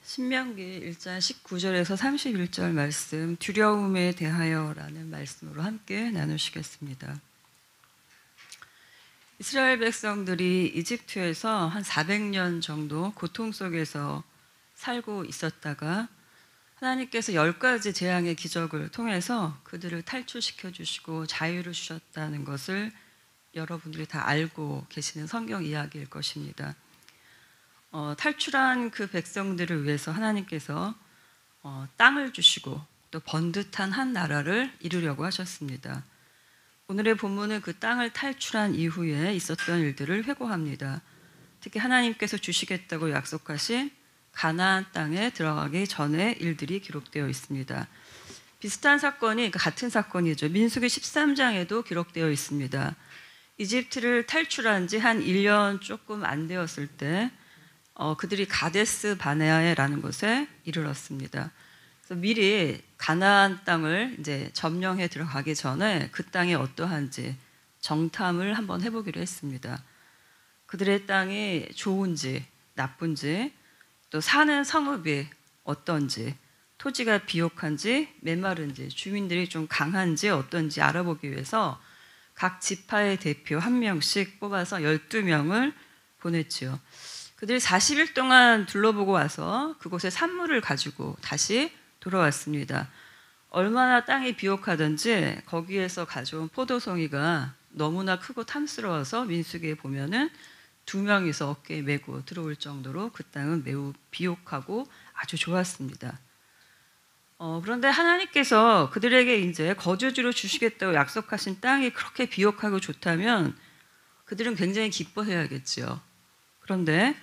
신명기 1장 19절에서 31절 말씀, 두려움에 대하여라는 말씀으로 함께 나누시겠습니다. 이스라엘 백성들이 이집트에서 한 400년 정도 고통 속에서 살고 있었다가 하나님께서 10가지 재앙의 기적을 통해서 그들을 탈출시켜 주시고 자유를 주셨다는 것을 여러분들이 다 알고 계시는 성경 이야기일 것입니다. 탈출한 그 백성들을 위해서 하나님께서 땅을 주시고 또 번듯한 한 나라를 이루려고 하셨습니다. 오늘의 본문은 그 땅을 탈출한 이후에 있었던 일들을 회고합니다. 특히 하나님께서 주시겠다고 약속하신 가나안 땅에 들어가기 전의 일들이 기록되어 있습니다. 비슷한 사건이, 같은 사건이죠. 민수기 13장에도 기록되어 있습니다. 이집트를 탈출한 지 한 1년 조금 안 되었을 때 그들이 가데스 바네아라는 곳에 이르렀습니다. 그래서 미리 가나안 땅을 이제 점령해 들어가기 전에 그 땅이 어떠한지 정탐을 한번 해보기로 했습니다. 그들의 땅이 좋은지 나쁜지, 또 사는 성읍이 어떤지, 토지가 비옥한지 메마른지, 주민들이 좀 강한지 어떤지 알아보기 위해서 각 지파의 대표 한 명씩 뽑아서 12명을 보냈지요. 그들이 40일 동안 둘러보고 와서 그곳에 산물을 가지고 다시 돌아왔습니다. 얼마나 땅이 비옥하든지 거기에서 가져온 포도송이가 너무나 크고 탐스러워서 민수기에 보면은 2명이서 어깨에 메고 들어올 정도로 그 땅은 매우 비옥하고 아주 좋았습니다. 그런데 하나님께서 그들에게 이제 거주지로 주시겠다고 약속하신 땅이 그렇게 비옥하고 좋다면 그들은 굉장히 기뻐해야겠죠. 그런데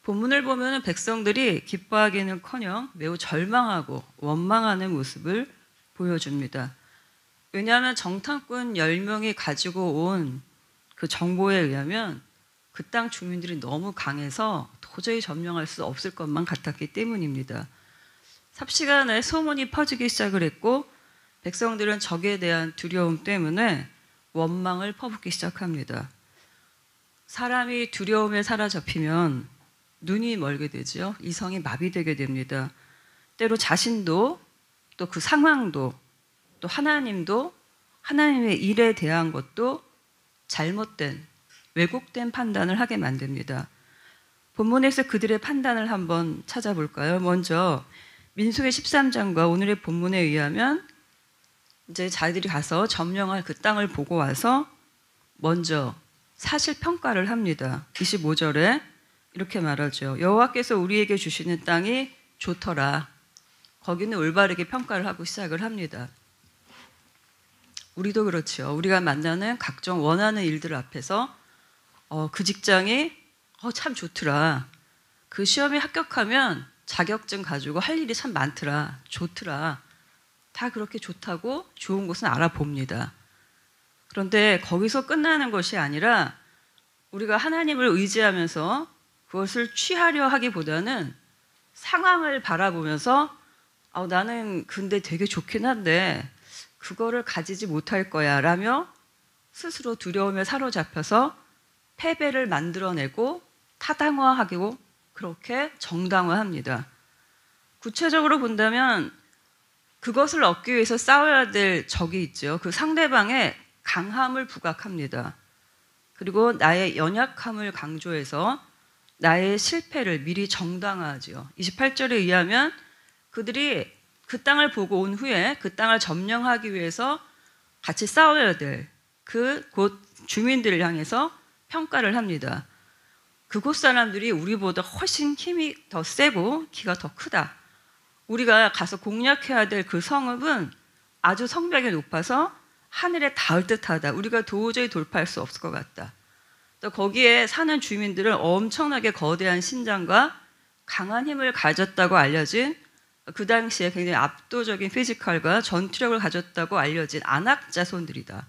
본문을 보면 백성들이 기뻐하기는커녕 매우 절망하고 원망하는 모습을 보여줍니다. 왜냐하면 정탐꾼 10명이 가지고 온 그 정보에 의하면 그 땅 주민들이 너무 강해서 도저히 점령할 수 없을 것만 같았기 때문입니다. 삽시간에 소문이 퍼지기 시작을 했고 백성들은 적에 대한 두려움 때문에 원망을 퍼붓기 시작합니다. 사람이 두려움에 사로잡히면 눈이 멀게 되죠. 이성이 마비되게 됩니다. 때로 자신도 또 그 상황도 또 하나님도 하나님의 일에 대한 것도 잘못된 왜곡된 판단을 하게 만듭니다. 본문에서 그들의 판단을 한번 찾아볼까요? 먼저 민수기 13장과 오늘의 본문에 의하면 이제 자기들이 가서 점령할 그 땅을 보고 와서 먼저 사실 평가를 합니다. 25절에 이렇게 말하죠. 여호와께서 우리에게 주시는 땅이 좋더라. 거기는 올바르게 평가를 하고 시작을 합니다. 우리도 그렇죠. 우리가 만나는 각종 원하는 일들 앞에서 그 직장이 참 좋더라. 그 시험에 합격하면 자격증 가지고 할 일이 참 많더라. 좋더라. 다 그렇게 좋다고 좋은 곳은 알아봅니다. 그런데 거기서 끝나는 것이 아니라 우리가 하나님을 의지하면서 그것을 취하려 하기보다는 상황을 바라보면서 나는 근데 되게 좋긴 한데 그거를 가지지 못할 거야 라며 스스로 두려움에 사로잡혀서 패배를 만들어내고 타당화하고 그렇게 정당화합니다. 구체적으로 본다면 그것을 얻기 위해서 싸워야 될 적이 있죠. 그 상대방의 강함을 부각합니다. 그리고 나의 연약함을 강조해서 나의 실패를 미리 정당화하죠. 28절에 의하면 그들이 그 땅을 보고 온 후에 그 땅을 점령하기 위해서 같이 싸워야 될 그 곳 주민들을 향해서 평가를 합니다. 그곳 사람들이 우리보다 훨씬 힘이 더 세고 키가 더 크다. 우리가 가서 공략해야 될 그 성읍은 아주 성벽이 높아서 하늘에 닿을 듯하다. 우리가 도저히 돌파할 수 없을 것 같다. 또 거기에 사는 주민들은 엄청나게 거대한 신장과 강한 힘을 가졌다고 알려진 그 당시에 굉장히 압도적인 피지컬과 전투력을 가졌다고 알려진 안악 자손들이다.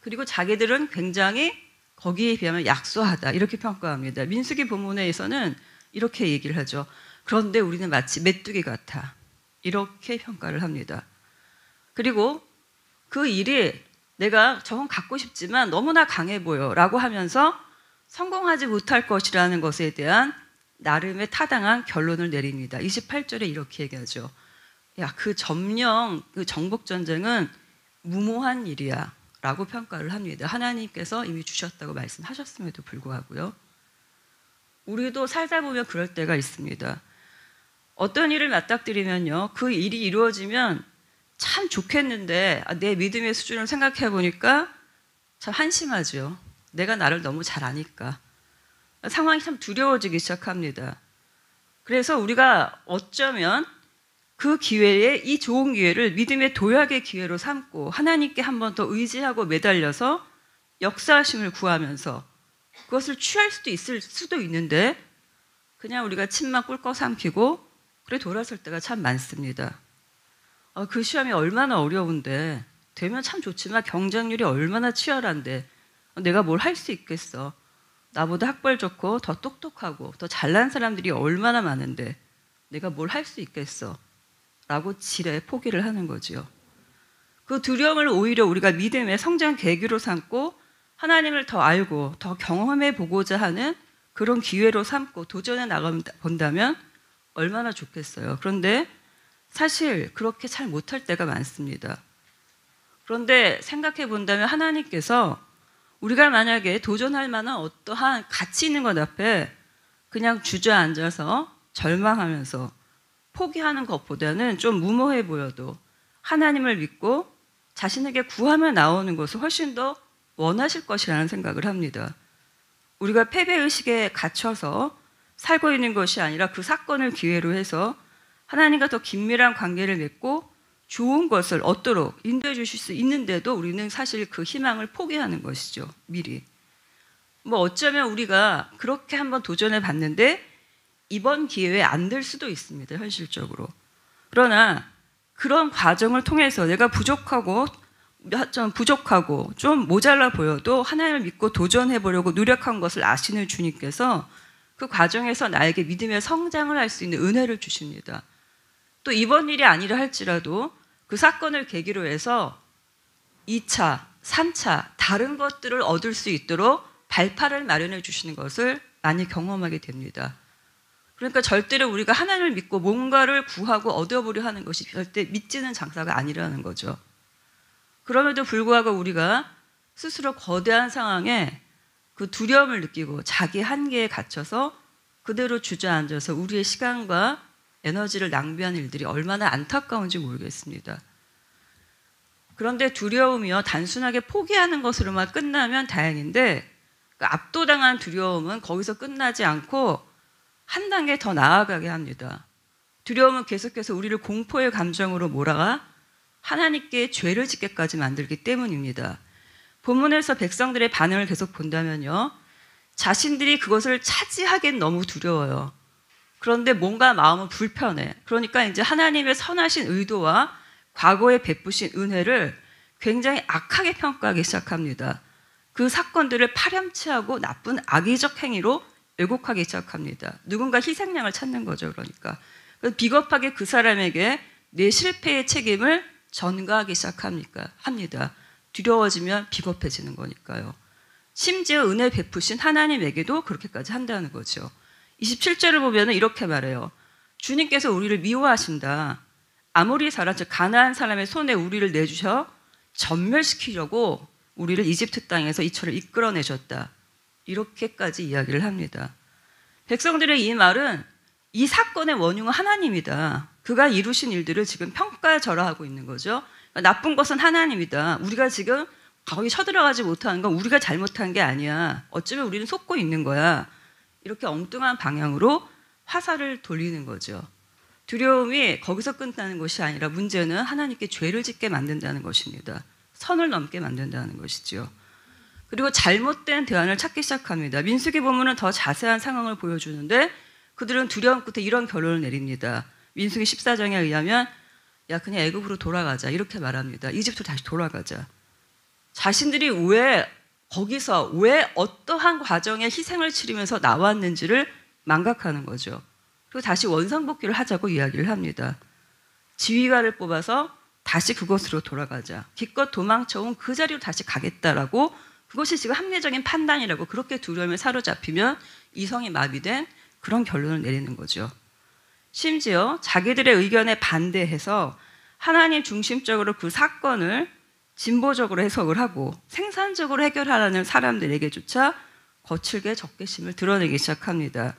그리고 자기들은 굉장히 거기에 비하면 약소하다. 이렇게 평가합니다. 민수기 본문에서는 이렇게 얘기를 하죠. 그런데 우리는 마치 메뚜기 같아. 이렇게 평가를 합니다. 그리고 그 일이 내가 저건 갖고 싶지만 너무나 강해 보여 라고 하면서 성공하지 못할 것이라는 것에 대한 나름의 타당한 결론을 내립니다. 28절에 이렇게 얘기하죠. 야, 그 점령, 그 정복 전쟁은 무모한 일이야 라고 평가를 합니다. 하나님께서 이미 주셨다고 말씀하셨음에도 불구하고요. 우리도 살다 보면 그럴 때가 있습니다. 어떤 일을 맞닥뜨리면요, 그 일이 이루어지면 참 좋겠는데 내 믿음의 수준을 생각해 보니까 참 한심하죠. 내가 나를 너무 잘 아니까. 상황이 참 두려워지기 시작합니다. 그래서 우리가 어쩌면 그 기회에, 이 좋은 기회를 믿음의 도약의 기회로 삼고 하나님께 한 번 더 의지하고 매달려서 역사하심을 구하면서 그것을 취할 수도 있을 수도 있는데 그냥 우리가 침만 꿀꺽 삼키고 그래 돌아설 때가 참 많습니다. 그 시험이 얼마나 어려운데 되면 참 좋지만 경쟁률이 얼마나 치열한데 내가 뭘 할 수 있겠어. 나보다 학벌 좋고 더 똑똑하고 더 잘난 사람들이 얼마나 많은데 내가 뭘 할 수 있겠어 라고 지레 포기를 하는 거죠. 그 두려움을 오히려 우리가 믿음의 성장 계기로 삼고 하나님을 더 알고 더 경험해 보고자 하는 그런 기회로 삼고 도전해 나가본다면 얼마나 좋겠어요. 그런데 사실 그렇게 잘 못할 때가 많습니다. 그런데 생각해 본다면 하나님께서 우리가 만약에 도전할 만한 어떠한 가치 있는 것 앞에 그냥 주저앉아서 절망하면서 포기하는 것보다는 좀 무모해 보여도 하나님을 믿고 자신에게 구하며 나오는 것을 훨씬 더 원하실 것이라는 생각을 합니다. 우리가 패배의식에 갇혀서 살고 있는 것이 아니라 그 사건을 기회로 해서 하나님과 더 긴밀한 관계를 맺고 좋은 것을 얻도록 인도해 주실 수 있는데도 우리는 사실 그 희망을 포기하는 것이죠. 미리. 어쩌면 우리가 그렇게 한번 도전해 봤는데 이번 기회에 안 될 수도 있습니다. 현실적으로. 그러나 그런 과정을 통해서 내가 부족하고 좀 모자라 보여도 하나님을 믿고 도전해 보려고 노력한 것을 아시는 주님께서 그 과정에서 나에게 믿음의 성장을 할 수 있는 은혜를 주십니다. 또 이번 일이 아니라 할지라도 그 사건을 계기로 해서 2차, 3차 다른 것들을 얻을 수 있도록 발판을 마련해 주시는 것을 많이 경험하게 됩니다. 그러니까 절대로 우리가 하나님을 믿고 뭔가를 구하고 얻어보려 하는 것이 절대 믿지는 장사가 아니라는 거죠. 그럼에도 불구하고 우리가 스스로 거대한 상황에 그 두려움을 느끼고 자기 한계에 갇혀서 그대로 주저앉아서 우리의 시간과 에너지를 낭비하는 일들이 얼마나 안타까운지 모르겠습니다. 그런데 두려움이요, 단순하게 포기하는 것으로만 끝나면 다행인데 그 압도당한 두려움은 거기서 끝나지 않고 한 단계 더 나아가게 합니다. 두려움은 계속해서 우리를 공포의 감정으로 몰아가 하나님께 죄를 짓게까지 만들기 때문입니다. 본문에서 백성들의 반응을 계속 본다면요, 자신들이 그것을 차지하기엔 너무 두려워요. 그런데 뭔가 마음은 불편해. 그러니까 이제 하나님의 선하신 의도와 과거에 베푸신 은혜를 굉장히 악하게 평가하기 시작합니다. 그 사건들을 파렴치하고 나쁜 악의적 행위로 왜곡하기 시작합니다. 누군가 희생양을 찾는 거죠. 그러니까 비겁하게 그 사람에게 내 실패의 책임을 전가하기 시작합니다. 두려워지면 비겁해지는 거니까요. 심지어 은혜 베푸신 하나님에게도 그렇게까지 한다는 거죠. 27절을 보면 이렇게 말해요. 주님께서 우리를 미워하신다. 아모리 사람, 즉 가나안 사람의 손에 우리를 내주셔 전멸시키려고 우리를 이집트 땅에서 이처럼 이끌어내셨다. 이렇게까지 이야기를 합니다. 백성들의 이 말은 이 사건의 원흉은 하나님이다. 그가 이루신 일들을 지금 평가절하하고 있는 거죠. 나쁜 것은 하나님이다. 우리가 지금 거기 쳐들어가지 못하는 건 우리가 잘못한 게 아니야. 어쩌면 우리는 속고 있는 거야. 이렇게 엉뚱한 방향으로 화살을 돌리는 거죠. 두려움이 거기서 끝나는 것이 아니라 문제는 하나님께 죄를 짓게 만든다는 것입니다. 선을 넘게 만든다는 것이죠. 그리고 잘못된 대안을 찾기 시작합니다. 민수기 본문은 더 자세한 상황을 보여주는데 그들은 두려움 끝에 이런 결론을 내립니다. 민수기 14장에 의하면 야, 그냥 애굽으로 돌아가자 이렇게 말합니다. 이집트로 다시 돌아가자. 자신들이 거기서 왜 어떠한 과정에 희생을 치르면서 나왔는지를 망각하는 거죠. 그리고 다시 원상복귀를 하자고 이야기를 합니다. 지휘관을 뽑아서 다시 그곳으로 돌아가자. 기껏 도망쳐온 그 자리로 다시 가겠다라고, 그것이 지금 합리적인 판단이라고, 그렇게 두려움에 사로잡히면 이성이 마비된 그런 결론을 내리는 거죠. 심지어 자기들의 의견에 반대해서 하나님 중심적으로 그 사건을 진보적으로 해석을 하고 생산적으로 해결하라는 사람들에게조차 거칠게 적개심을 드러내기 시작합니다.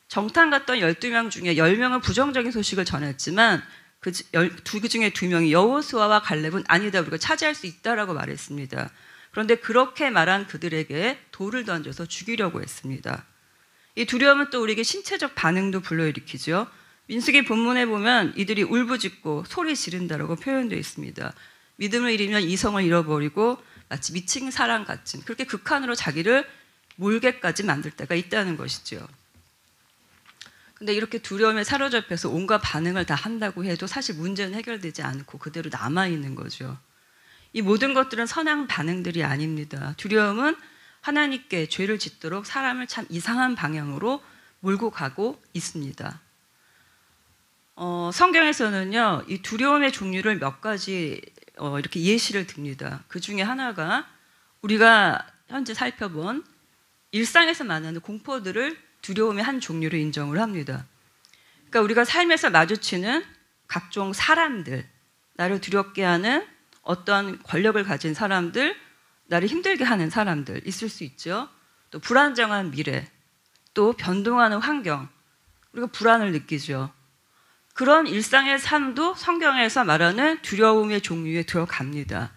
정탐 갔던 12명 중에 10명은 부정적인 소식을 전했지만 그 중에 2명이 여호수아와 갈렙은 아니다, 우리가 차지할 수 있다라고 말했습니다. 그런데 그렇게 말한 그들에게 돌을 던져서 죽이려고 했습니다. 이 두려움은 또 우리에게 신체적 반응도 불러일으키죠. 민수기 본문에 보면 이들이 울부짖고 소리 지른다라고 표현되어 있습니다. 믿음을 잃으면 이성을 잃어버리고 마치 미친 사람 같은, 그렇게 극한으로 자기를 몰게까지 만들 때가 있다는 것이죠. 근데 이렇게 두려움에 사로잡혀서 온갖 반응을 다 한다고 해도 사실 문제는 해결되지 않고 그대로 남아있는 거죠. 이 모든 것들은 선한 반응들이 아닙니다. 두려움은 하나님께 죄를 짓도록 사람을 참 이상한 방향으로 몰고 가고 있습니다. 성경에서는요, 이 두려움의 종류를 몇 가지 이렇게 예시를 듭니다. 그 중에 하나가 우리가 현재 살펴본 일상에서 만나는 공포들을 두려움의 한 종류로 인정을 합니다. 그러니까 우리가 삶에서 마주치는 각종 사람들, 나를 두렵게 하는 어떤 권력을 가진 사람들, 나를 힘들게 하는 사람들 있을 수 있죠. 또 불안정한 미래, 또 변동하는 환경, 우리가 불안을 느끼죠. 그런 일상의 삶도 성경에서 말하는 두려움의 종류에 들어갑니다.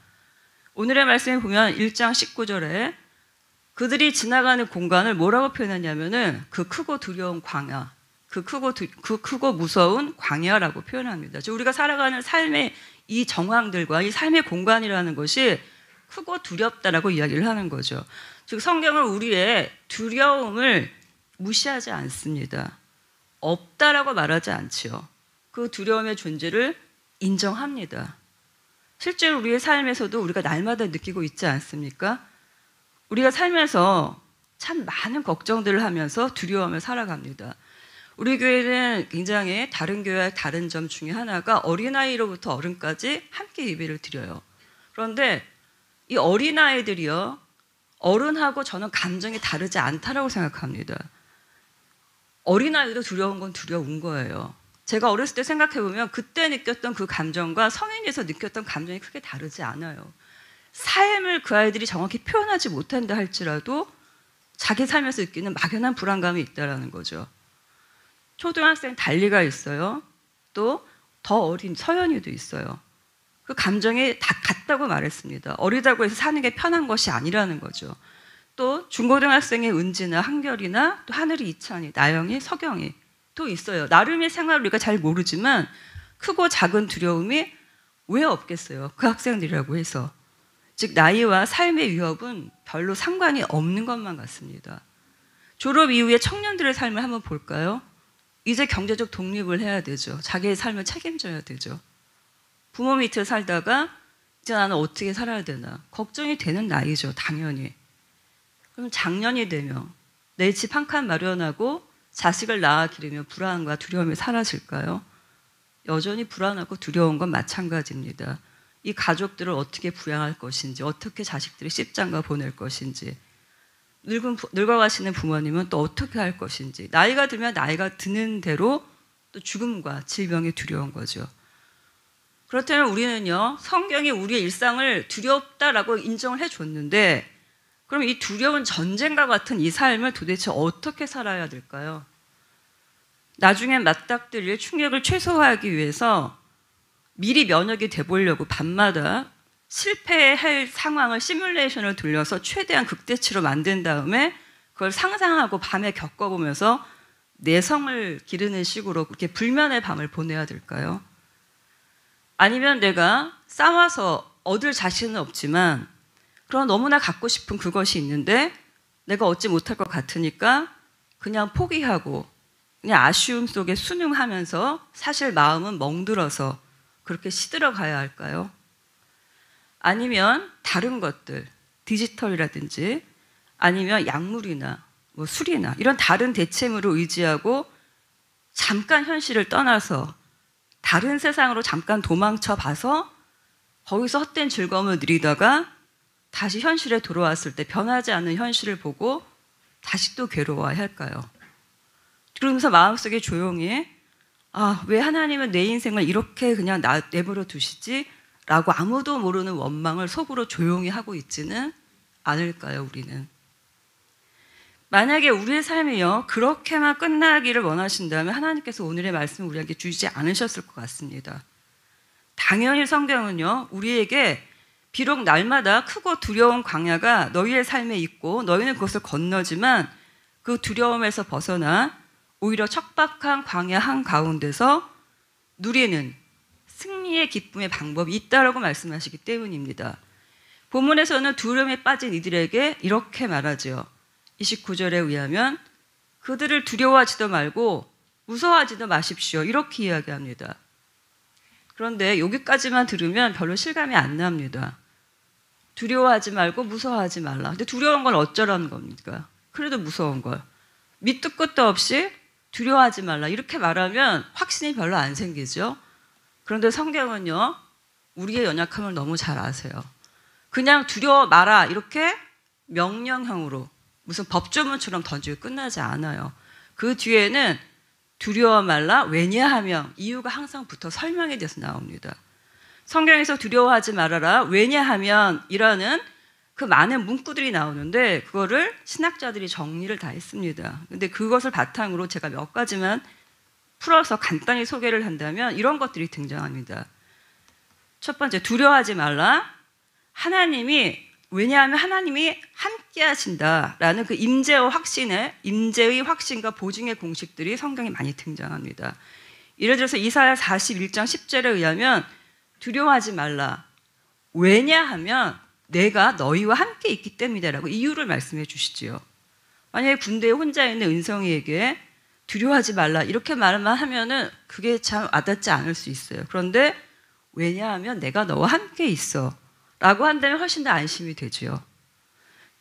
오늘의 말씀에 보면 1장 19절에 그들이 지나가는 공간을 뭐라고 표현하냐면은 그 크고 두려운 광야, 그 크고 무서운 광야라고 표현합니다. 우리가 살아가는 삶의 이 정황들과 이 삶의 공간이라는 것이 크고 두렵다라고 이야기를 하는 거죠. 즉 성경은 우리의 두려움을 무시하지 않습니다. 없다라고 말하지 않지요. 그 두려움의 존재를 인정합니다. 실제로 우리의 삶에서도 우리가 날마다 느끼고 있지 않습니까? 우리가 살면서 참 많은 걱정들을 하면서 두려움을 살아갑니다. 우리 교회는 굉장히 다른 교회와 다른 점 중에 하나가 어린아이로부터 어른까지 함께 예배를 드려요. 그런데 이 어린아이들이요, 어른하고 저는 감정이 다르지 않다라고 생각합니다. 어린아이도 두려운 건 두려운 거예요. 제가 어렸을 때 생각해보면 그때 느꼈던 그 감정과 성인에서 느꼈던 감정이 크게 다르지 않아요. 삶을 그 아이들이 정확히 표현하지 못한다 할지라도 자기 삶에서 느끼는 막연한 불안감이 있다는 거죠. 초등학생 달리가 있어요. 또 더 어린 서연이도 있어요. 그 감정이 다 같다고 말했습니다. 어리다고 해서 사는 게 편한 것이 아니라는 거죠. 또 중고등학생의 은지나 한결이나 또 하늘이 이찬이, 나영이, 석영이 또 있어요. 나름의 생활을 우리가 잘 모르지만 크고 작은 두려움이 왜 없겠어요? 그 학생들이라고 해서. 즉 나이와 삶의 위협은 별로 상관이 없는 것만 같습니다. 졸업 이후에 청년들의 삶을 한번 볼까요? 이제 경제적 독립을 해야 되죠. 자기의 삶을 책임져야 되죠. 부모 밑에 살다가 이제 나는 어떻게 살아야 되나 걱정이 되는 나이죠. 당연히. 그럼 장년이 되면 내 집 한 칸 마련하고 자식을 낳아 기르면 불안과 두려움이 사라질까요? 여전히 불안하고 두려운 건 마찬가지입니다. 이 가족들을 어떻게 부양할 것인지, 어떻게 자식들을 십장가 보낼 것인지, 늙어가시는 부모님은 또 어떻게 할 것인지, 나이가 들면 나이가 드는 대로 또 죽음과 질병이 두려운 거죠. 그렇다면 우리는요, 성경이 우리의 일상을 두렵다라고 인정을 해줬는데 그럼 이 두려운 전쟁과 같은 이 삶을 도대체 어떻게 살아야 될까요? 나중에 맞닥뜨릴 충격을 최소화하기 위해서 미리 면역이 돼보려고 밤마다 실패할 상황을 시뮬레이션을 돌려서 최대한 극대치로 만든 다음에 그걸 상상하고 밤에 겪어보면서 내성을 기르는 식으로 그렇게 불면의 밤을 보내야 될까요? 아니면 내가 싸워서 얻을 자신은 없지만 그런 너무나 갖고 싶은 그것이 있는데 내가 얻지 못할 것 같으니까 그냥 포기하고 그냥 아쉬움 속에 순응하면서 사실 마음은 멍들어서 그렇게 시들어가야 할까요? 아니면 다른 것들, 디지털이라든지 아니면 약물이나 뭐 술이나 이런 다른 대체물을 의지하고 잠깐 현실을 떠나서 다른 세상으로 잠깐 도망쳐 봐서 거기서 헛된 즐거움을 누리다가 다시 현실에 돌아왔을 때 변하지 않는 현실을 보고 다시 또 괴로워야 할까요? 그러면서 마음속에 조용히 왜 하나님은 내 인생을 이렇게 그냥 내버려 두시지? 라고 아무도 모르는 원망을 속으로 조용히 하고 있지는 않을까요, 우리는? 만약에 우리의 삶이요 그렇게만 끝나기를 원하신다면 하나님께서 오늘의 말씀을 우리에게 주시지 않으셨을 것 같습니다. 당연히 성경은요 우리에게 비록 날마다 크고 두려운 광야가 너희의 삶에 있고 너희는 그것을 건너지만 그 두려움에서 벗어나 오히려 척박한 광야 한가운데서 누리는 승리의 기쁨의 방법이 있다라고 말씀하시기 때문입니다. 본문에서는 두려움에 빠진 이들에게 이렇게 말하죠. 29절에 의하면 그들을 두려워하지도 말고 무서워하지도 마십시오. 이렇게 이야기합니다. 그런데 여기까지만 들으면 별로 실감이 안 납니다. 두려워하지 말고 무서워하지 말라. 근데 두려운 건 어쩌라는 겁니까? 그래도 무서운 걸. 밑도 끝도 없이 두려워하지 말라. 이렇게 말하면 확신이 별로 안 생기죠. 그런데 성경은요. 우리의 연약함을 너무 잘 아세요. 그냥 두려워 마라. 이렇게 명령형으로 무슨 법조문처럼 던지고 끝나지 않아요. 그 뒤에는 두려워 말라. 왜냐하면 이유가 항상 붙어 설명에 대해서 나옵니다. 성경에서 두려워하지 말아라. 왜냐하면 이라는 그 많은 문구들이 나오는데 그거를 신학자들이 정리를 다 했습니다. 근데 그것을 바탕으로 제가 몇 가지만 풀어서 간단히 소개를 한다면 이런 것들이 등장합니다. 첫 번째, 두려워하지 말라. 왜냐하면 하나님이 함께 하신다라는 그 임재의 확신과 보증의 공식들이 성경에 많이 등장합니다. 예를 들어서 이사야 41장 10절에 의하면 두려워하지 말라. 왜냐하면 내가 너희와 함께 있기 때문이다라고 이유를 말씀해 주시지요. 만약에 군대에 혼자 있는 은성이에게 두려워하지 말라 이렇게 말만 하면은 그게 참 와닿지 않을 수 있어요. 그런데 왜냐하면 내가 너와 함께 있어 라고 한다면 훨씬 더 안심이 되죠.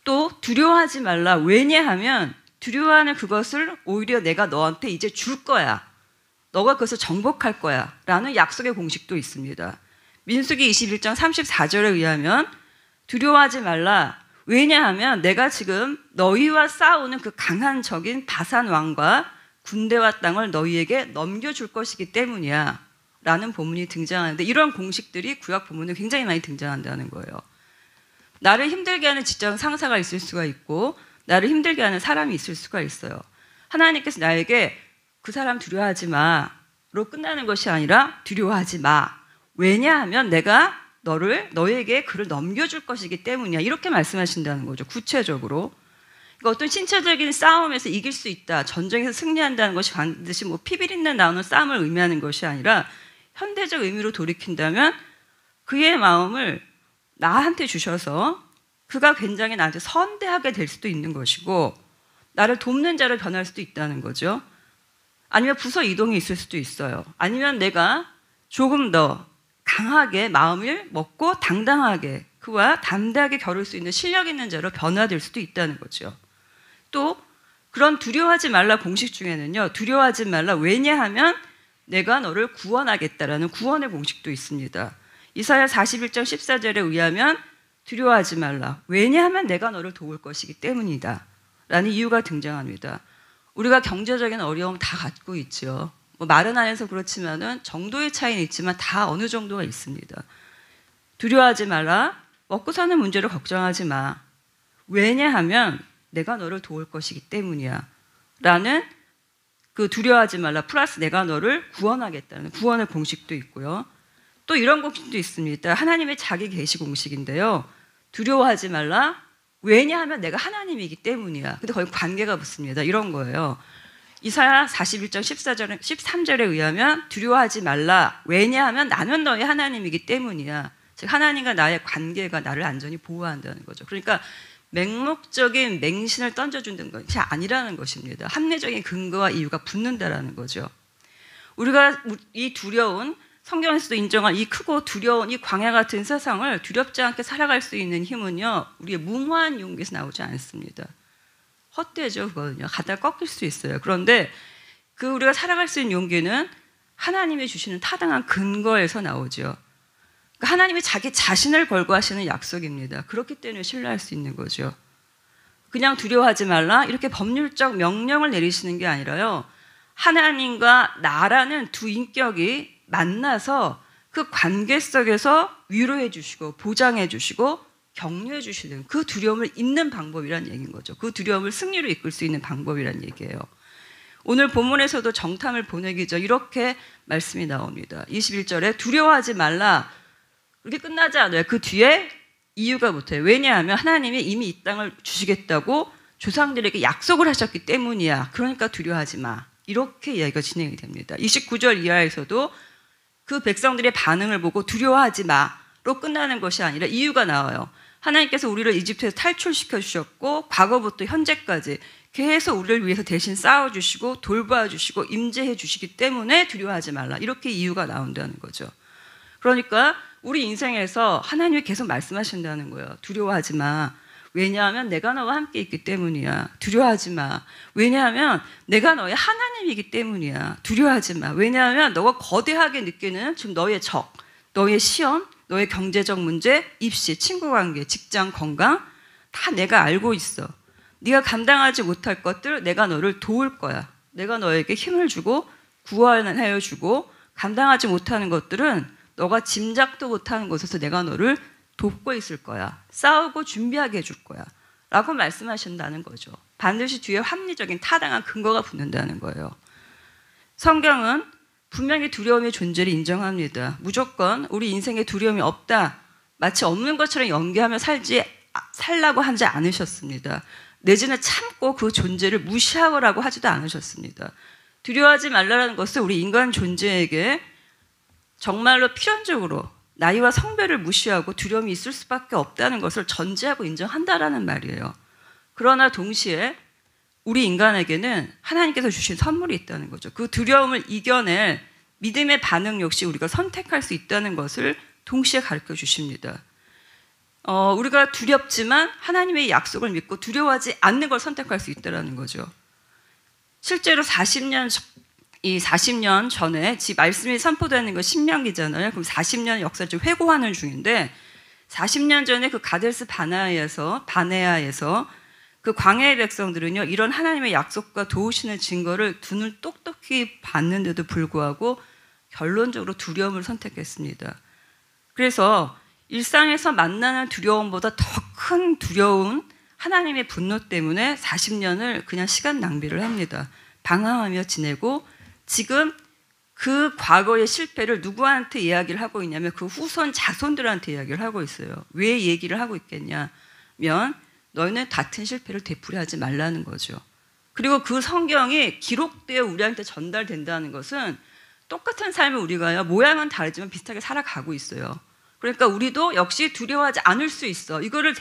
또 두려워하지 말라. 왜냐하면 두려워하는 그것을 오히려 내가 너한테 이제 줄 거야. 너가 그것을 정복할 거야 라는 약속의 공식도 있습니다. 민수기 21장 34절에 의하면 두려워하지 말라. 왜냐하면 내가 지금 너희와 싸우는 그 강한 적인 바산 왕과 군대와 땅을 너희에게 넘겨줄 것이기 때문이야 라는 본문이 등장하는데 이런 공식들이 구약 본문에 굉장히 많이 등장한다는 거예요. 나를 힘들게 하는 직장 상사가 있을 수가 있고 나를 힘들게 하는 사람이 있을 수가 있어요. 하나님께서 나에게 그 사람 두려워하지 마로 끝나는 것이 아니라 두려워하지 마. 왜냐하면 내가 너에게 그를 넘겨줄 것이기 때문이야. 이렇게 말씀하신다는 거죠. 구체적으로. 그러니까 어떤 신체적인 싸움에서 이길 수 있다. 전쟁에서 승리한다는 것이 반드시 피비린내 나오는 싸움을 의미하는 것이 아니라 현대적 의미로 돌이킨다면 그의 마음을 나한테 주셔서 그가 굉장히 나한테 선대하게 될 수도 있는 것이고 나를 돕는 자로 변할 수도 있다는 거죠. 아니면 부서 이동이 있을 수도 있어요. 아니면 내가 조금 더 강하게 마음을 먹고 당당하게 그와 담대하게 겨룰 수 있는 실력 있는 자로 변화될 수도 있다는 거죠. 또 그런 두려워하지 말라 공식 중에는요. 두려워하지 말라. 왜냐하면 내가 너를 구원하겠다라는 구원의 공식도 있습니다. 이사야 41장 14절에 의하면 두려워하지 말라. 왜냐하면 내가 너를 도울 것이기 때문이다. 라는 이유가 등장합니다. 우리가 경제적인 어려움 다 갖고 있죠. 말은 안 해서 그렇지만은 정도의 차이는 있지만 다 어느 정도가 있습니다. 두려워하지 말라. 먹고 사는 문제를 걱정하지 마. 왜냐하면 내가 너를 도울 것이기 때문이야. 라는 그 두려워하지 말라 플러스 내가 너를 구원하겠다는 구원의 공식도 있고요. 또 이런 공식도 있습니다. 하나님의 자기 계시 공식인데요. 두려워하지 말라. 왜냐하면 내가 하나님이기 때문이야. 근데 거의 관계가 붙습니다. 이런 거예요. 이사야 41장 13절에 의하면 두려워하지 말라. 왜냐하면 나는 너의 하나님이기 때문이야. 즉 하나님과 나의 관계가 나를 안전히 보호한다는 거죠. 그러니까 맹목적인 맹신을 던져준다는 것이 아니라는 것입니다. 합리적인 근거와 이유가 붙는다라는 거죠. 우리가 이 두려운 성경에서도 인정한 이 크고 두려운 이 광야 같은 세상을 두렵지 않게 살아갈 수 있는 힘은요. 우리의 무모한 용기에서 나오지 않습니다. 헛되죠. 그거는요. 가다가 꺾일 수 있어요. 그런데 그 우리가 살아갈 수 있는 용기는 하나님이 주시는 타당한 근거에서 나오죠. 그러니까 하나님이 자기 자신을 걸고 하시는 약속입니다. 그렇기 때문에 신뢰할 수 있는 거죠. 그냥 두려워하지 말라 이렇게 법률적 명령을 내리시는 게 아니라요. 하나님과 나라는 두 인격이 만나서 그 관계 속에서 위로해 주시고 보장해 주시고 격려해 주시는 그 두려움을 잇는 방법이란 얘기인 거죠. 그 두려움을 승리로 이끌 수 있는 방법이란 얘기예요. 오늘 본문에서도 정탐을 보내기 전 이렇게 말씀이 나옵니다. 21절에 두려워하지 말라. 그렇게 끝나지 않아요. 그 뒤에 이유가 붙어요. 왜냐하면 하나님이 이미 이 땅을 주시겠다고 조상들에게 약속을 하셨기 때문이야. 그러니까 두려워하지 마. 이렇게 이야기가 진행이 됩니다. 29절 이하에서도 그 백성들의 반응을 보고 두려워하지 마로 끝나는 것이 아니라 이유가 나와요. 하나님께서 우리를 이집트에서 탈출시켜 주셨고 과거부터 현재까지 계속 우리를 위해서 대신 싸워주시고 돌봐주시고 임재해 주시기 때문에 두려워하지 말라. 이렇게 이유가 나온다는 거죠. 그러니까 우리 인생에서 하나님이 계속 말씀하신다는 거예요. 두려워하지 마. 왜냐하면 내가 너와 함께 있기 때문이야. 두려워하지 마. 왜냐하면 내가 너의 하나님이기 때문이야. 두려워하지 마. 왜냐하면 너가 거대하게 느끼는 지금 너의 적, 너의 시험, 너의 경제적 문제, 입시, 친구관계, 직장, 건강 다 내가 알고 있어. 네가 감당하지 못할 것들 내가 너를 도울 거야. 내가 너에게 힘을 주고 구원하여 주고 감당하지 못하는 것들은 너가 짐작도 못하는 곳에서 내가 너를 돕고 있을 거야. 싸우고 준비하게 해줄 거야. 라고 말씀하신다는 거죠. 반드시 뒤에 합리적인 타당한 근거가 붙는다는 거예요. 성경은 분명히 두려움의 존재를 인정합니다. 무조건 우리 인생에 두려움이 없다. 마치 없는 것처럼 연기하며 살라고 하지 않으셨습니다. 내지는 참고 그 존재를 무시하라고 하지도 않으셨습니다. 두려워하지 말라는 것은 우리 인간 존재에게 정말로 필연적으로 나이와 성별을 무시하고 두려움이 있을 수밖에 없다는 것을 전제하고 인정한다라는 말이에요. 그러나 동시에 우리 인간에게는 하나님께서 주신 선물이 있다는 거죠. 그 두려움을 이겨낼 믿음의 반응 역시 우리가 선택할 수 있다는 것을 동시에 가르쳐 주십니다. 우리가 두렵지만 하나님의 약속을 믿고 두려워하지 않는 걸 선택할 수 있다는 거죠. 실제로 40년 전에 말씀이 선포되는 거 신명기잖아요. 그럼 40년 역사를 좀 회고하는 중인데 40년 전에 그 가데스 바네아에서 그 광야의 백성들은요, 이런 하나님의 약속과 도우시는 증거를 두 눈 똑똑히 봤는데도 불구하고 결론적으로 두려움을 선택했습니다. 그래서 일상에서 만나는 두려움보다 더 큰 두려운 하나님의 분노 때문에 40년을 그냥 시간 낭비를 합니다. 방황하며 지내고 지금 그 과거의 실패를 누구한테 이야기를 하고 있냐면 그 후손 자손들한테 이야기를 하고 있어요. 왜 얘기를 하고 있겠냐면 너희는 같은 실패를 되풀이하지 말라는 거죠. 그리고 그 성경이 기록되어 우리한테 전달된다는 것은 똑같은 삶을 우리가요, 모양은 다르지만 비슷하게 살아가고 있어요. 그러니까 우리도 역시 두려워하지 않을 수 있어. 이거를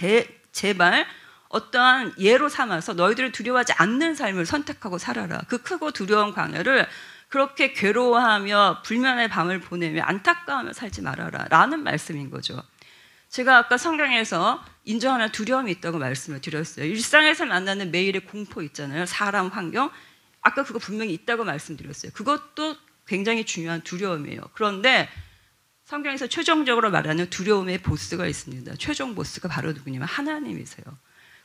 제발 어떠한 예로 삼아서 너희들을 두려워하지 않는 삶을 선택하고 살아라. 그 크고 두려운 광야를 그렇게 괴로워하며 불면의 밤을 보내며 안타까워하며 살지 말아라 라는 말씀인 거죠. 제가 아까 성경에서 인정하는 두려움이 있다고 말씀을 드렸어요. 일상에서 만나는 매일의 공포 있잖아요. 사람, 환경. 아까 그거 분명히 있다고 말씀드렸어요. 그것도 굉장히 중요한 두려움이에요. 그런데 성경에서 최종적으로 말하는 두려움의 보스가 있습니다. 최종 보스가 바로 누구냐면 하나님이세요.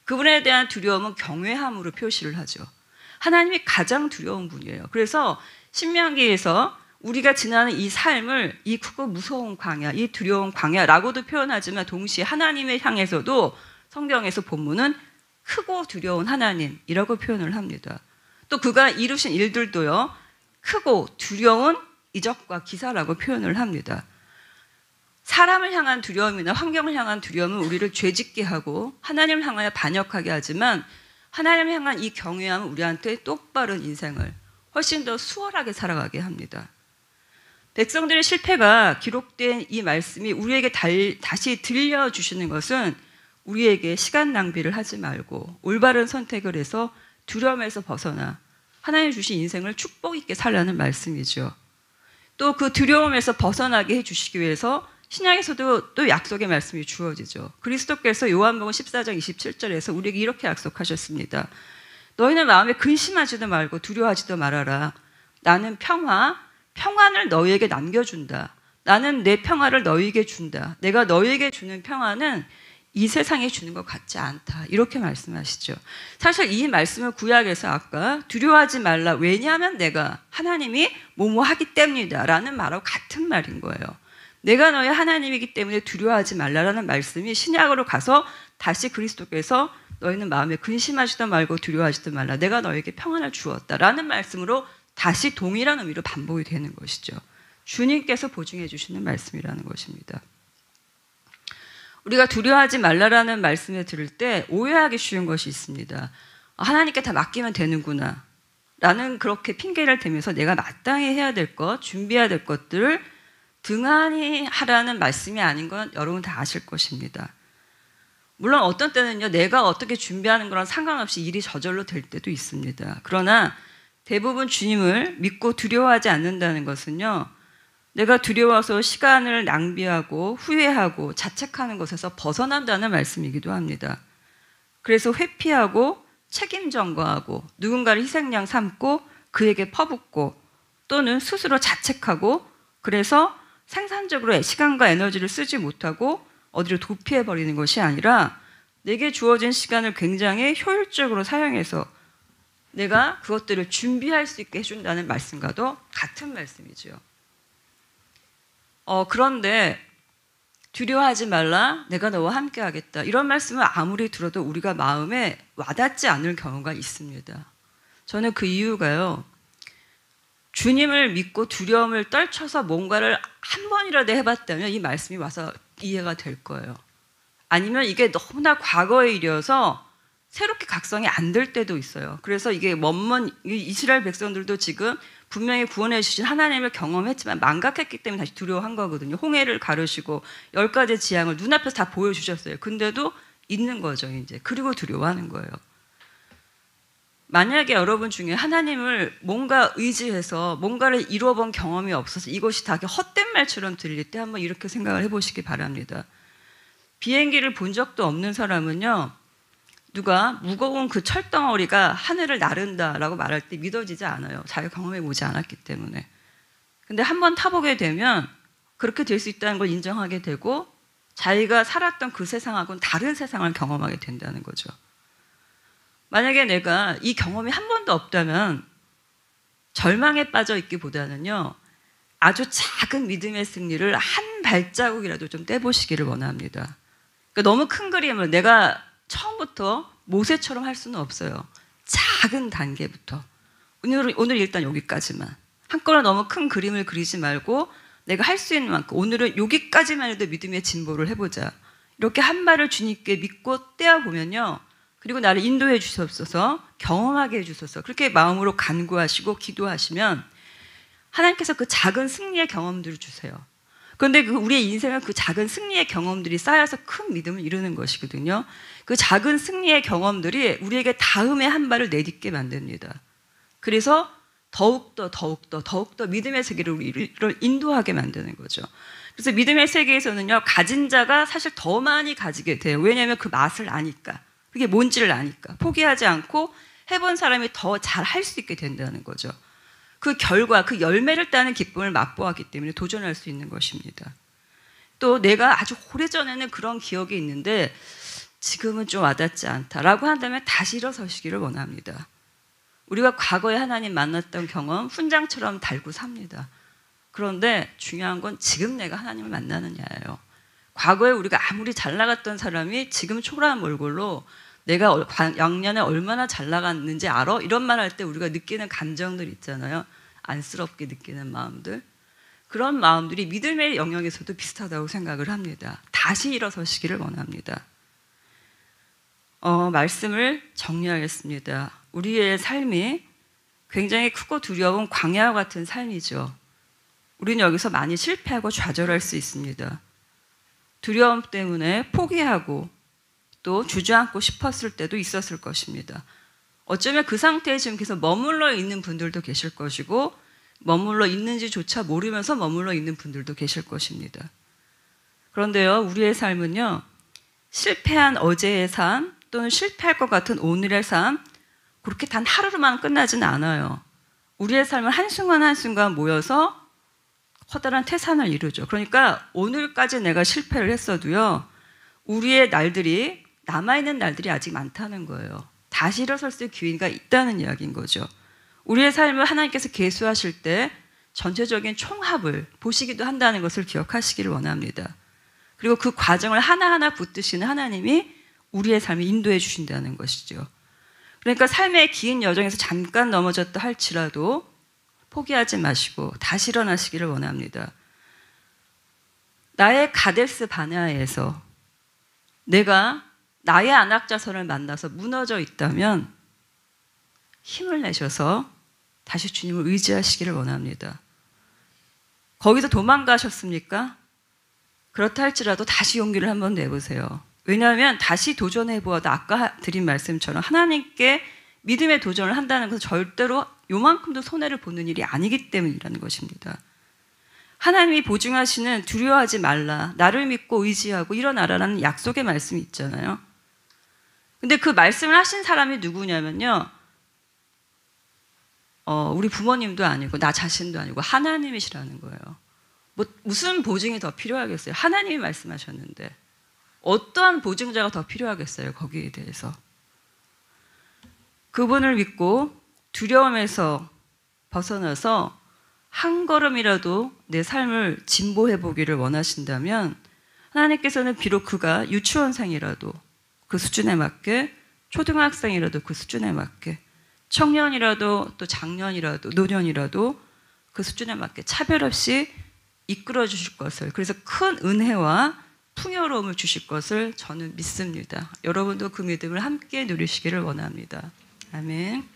그분에 대한 두려움은 경외함으로 표시를 하죠. 하나님이 가장 두려운 분이에요. 그래서 신명기에서 우리가 지나는 이 삶을 이 크고 무서운 광야, 이 두려운 광야라고도 표현하지만 동시에 하나님을 향해서도 성경에서 본문은 크고 두려운 하나님이라고 표현을 합니다. 또 그가 이루신 일들도요, 크고 두려운 이적과 기사라고 표현을 합니다. 사람을 향한 두려움이나 환경을 향한 두려움은 우리를 죄짓게 하고 하나님을 향하여 반역하게 하지만 하나님을 향한 이 경외함은 우리한테 똑바른 인생을 훨씬 더 수월하게 살아가게 합니다. 백성들의 실패가 기록된 이 말씀이 우리에게 다시 들려주시는 것은 우리에게 시간 낭비를 하지 말고 올바른 선택을 해서 두려움에서 벗어나 하나님 주신 인생을 축복 있게 살라는 말씀이죠. 또 그 두려움에서 벗어나게 해주시기 위해서 신약에서도 또 약속의 말씀이 주어지죠. 그리스도께서 요한복음 14장 27절에서 우리에게 이렇게 약속하셨습니다. 너희는 마음에 근심하지도 말고 두려워하지도 말아라. 나는 평안을 너희에게 남겨준다. 나는 내 평화를 너희에게 준다. 내가 너희에게 주는 평화는 이 세상이 주는 것 같지 않다. 이렇게 말씀하시죠. 사실 이 말씀을 구약에서 아까 두려워하지 말라. 왜냐하면 내가 하나님이 뭐뭐 하기 때문이다 라는 말하고 같은 말인 거예요. 내가 너의 하나님이기 때문에 두려워하지 말라라는 말씀이 신약으로 가서 다시 그리스도께서 너희는 마음에 근심하지도 말고 두려워하지도 말라. 내가 너에게 평안을 주었다라는 말씀으로 다시 동일한 의미로 반복이 되는 것이죠. 주님께서 보증해 주시는 말씀이라는 것입니다. 우리가 두려워하지 말라라는 말씀을 들을 때 오해하기 쉬운 것이 있습니다. 하나님께 다 맡기면 되는구나 라는 그렇게 핑계를 대면서 내가 마땅히 해야 될 것, 준비해야 될 것들을 등한히 하라는 말씀이 아닌 건 여러분 다 아실 것입니다. 물론 어떤 때는요, 내가 어떻게 준비하는 거랑 상관없이 일이 저절로 될 때도 있습니다. 그러나 대부분 주님을 믿고 두려워하지 않는다는 것은요, 내가 두려워서 시간을 낭비하고 후회하고 자책하는 것에서 벗어난다는 말씀이기도 합니다. 그래서 회피하고 책임 전가하고 누군가를 희생양 삼고 그에게 퍼붓고 또는 스스로 자책하고 그래서 생산적으로 시간과 에너지를 쓰지 못하고 어디로 도피해버리는 것이 아니라 내게 주어진 시간을 굉장히 효율적으로 사용해서 내가 그것들을 준비할 수 있게 해준다는 말씀과도 같은 말씀이죠. 그런데 두려워하지 말라, 내가 너와 함께 하겠다. 이런 말씀을 아무리 들어도 우리가 마음에 와닿지 않을 경우가 있습니다. 저는 그 이유가요, 주님을 믿고 두려움을 떨쳐서 뭔가를 한 번이라도 해봤다면 이 말씀이 와서 이해가 될 거예요. 아니면 이게 너무나 과거의 일이어서 새롭게 각성이 안 될 때도 있어요. 그래서 이게 이스라엘 백성들도 지금 분명히 구원해 주신 하나님을 경험했지만 망각했기 때문에 다시 두려워한 거거든요. 홍해를 가르시고 10가지 재앙을 눈앞에서 다 보여주셨어요. 근데도 있는 거죠, 이제. 그리고 두려워하는 거예요. 만약에 여러분 중에 하나님을 뭔가 의지해서 뭔가를 이루어본 경험이 없어서 이것이 다 헛된 말처럼 들릴 때 한번 이렇게 생각을 해보시기 바랍니다. 비행기를 본 적도 없는 사람은요, 누가 무거운 그 철덩어리가 하늘을 나른다라고 말할 때 믿어지지 않아요. 자기가 경험해보지 않았기 때문에. 근데 한번 타보게 되면 그렇게 될 수 있다는 걸 인정하게 되고 자기가 살았던 그 세상하고는 다른 세상을 경험하게 된다는 거죠. 만약에 내가 이 경험이 한 번도 없다면 절망에 빠져 있기보다는요, 아주 작은 믿음의 승리를 한 발자국이라도 좀 떼보시기를 원합니다. 그러니까 너무 큰 그림을 내가 처음부터 모세처럼 할 수는 없어요. 작은 단계부터. 오늘 일단 여기까지만. 한꺼번에 너무 큰 그림을 그리지 말고 내가 할 수 있는 만큼 오늘은 여기까지만 해도 믿음의 진보를 해보자. 이렇게 한 발을 주님께 믿고 떼어보면요, 그리고 나를 인도해 주시옵소서, 경험하게 해주소서, 그렇게 마음으로 간구하시고 기도하시면 하나님께서 그 작은 승리의 경험들을 주세요. 그런데 우리의 인생은 그 작은 승리의 경험들이 쌓여서 큰 믿음을 이루는 것이거든요. 그 작은 승리의 경험들이 우리에게 다음에 한 발을 내딛게 만듭니다. 그래서 더욱더 믿음의 세계를 우리를 인도하게 만드는 거죠. 그래서 믿음의 세계에서는요, 가진 자가 사실 더 많이 가지게 돼요. 왜냐하면 그 맛을 아니까, 그게 뭔지를 아니까 포기하지 않고 해본 사람이 더 잘 할 수 있게 된다는 거죠. 그 결과, 그 열매를 따는 기쁨을 맛보았기 때문에 도전할 수 있는 것입니다. 또 내가 아주 오래전에는 그런 기억이 있는데 지금은 좀 와닿지 않다라고 한다면 다시 일어서시기를 원합니다. 우리가 과거에 하나님 만났던 경험 훈장처럼 달고 삽니다. 그런데 중요한 건 지금 내가 하나님을 만나느냐예요. 과거에 우리가 아무리 잘 나갔던 사람이 지금 초라한 몰골로 내가 양년에 얼마나 잘 나갔는지 알아? 이런 말 할 때 우리가 느끼는 감정들 있잖아요. 안쓰럽게 느끼는 마음들. 그런 마음들이 믿음의 영역에서도 비슷하다고 생각을 합니다. 다시 일어서시기를 원합니다. 말씀을 정리하겠습니다. 우리의 삶이 굉장히 크고 두려운 광야와 같은 삶이죠. 우리는 여기서 많이 실패하고 좌절할 수 있습니다. 두려움 때문에 포기하고 또 주저앉고 싶었을 때도 있었을 것입니다. 어쩌면 그 상태에 지금 계속 머물러 있는 분들도 계실 것이고 머물러 있는지조차 모르면서 머물러 있는 분들도 계실 것입니다. 그런데요, 우리의 삶은요, 실패한 어제의 삶 또는 실패할 것 같은 오늘의 삶, 그렇게 단 하루로만 끝나지는 않아요. 우리의 삶은 한순간 한순간 모여서 커다란 태산을 이루죠. 그러니까 오늘까지 내가 실패를 했어도요, 우리의 날들이 남아있는 날들이 아직 많다는 거예요. 다시 일어설 수 있는 기회가 있다는 이야기인 거죠. 우리의 삶을 하나님께서 계수하실 때 전체적인 총합을 보시기도 한다는 것을 기억하시기를 원합니다. 그리고 그 과정을 하나하나 붙드시는 하나님이 우리의 삶을 인도해 주신다는 것이죠. 그러니까 삶의 긴 여정에서 잠깐 넘어졌다 할지라도 포기하지 마시고 다시 일어나시기를 원합니다. 나의 가데스 바네아에서 내가 나의 안악자손을 만나서 무너져 있다면 힘을 내셔서 다시 주님을 의지하시기를 원합니다. 거기서 도망가셨습니까? 그렇다 할지라도 다시 용기를 한번 내보세요. 왜냐하면 다시 도전해보아도 아까 드린 말씀처럼 하나님께 믿음의 도전을 한다는 것은 절대로 요만큼도 손해를 보는 일이 아니기 때문이라는 것입니다. 하나님이 보증하시는 두려워하지 말라, 나를 믿고 의지하고 일어나라라는 약속의 말씀이 있잖아요. 근데 그 말씀을 하신 사람이 누구냐면요, 우리 부모님도 아니고 나 자신도 아니고 하나님이시라는 거예요. 무슨 보증이 더 필요하겠어요? 하나님이 말씀하셨는데 어떠한 보증자가 더 필요하겠어요? 거기에 대해서. 그분을 믿고 두려움에서 벗어나서 한 걸음이라도 내 삶을 진보해 보기를 원하신다면 하나님께서는 비록 그가 유치원생이라도 그 수준에 맞게, 초등학생이라도 그 수준에 맞게, 청년이라도 또 장년이라도 노년이라도 그 수준에 맞게 차별 없이 이끌어 주실 것을, 그래서 큰 은혜와 풍요로움을 주실 것을 저는 믿습니다. 여러분도 그 믿음을 함께 누리시기를 원합니다. 아멘.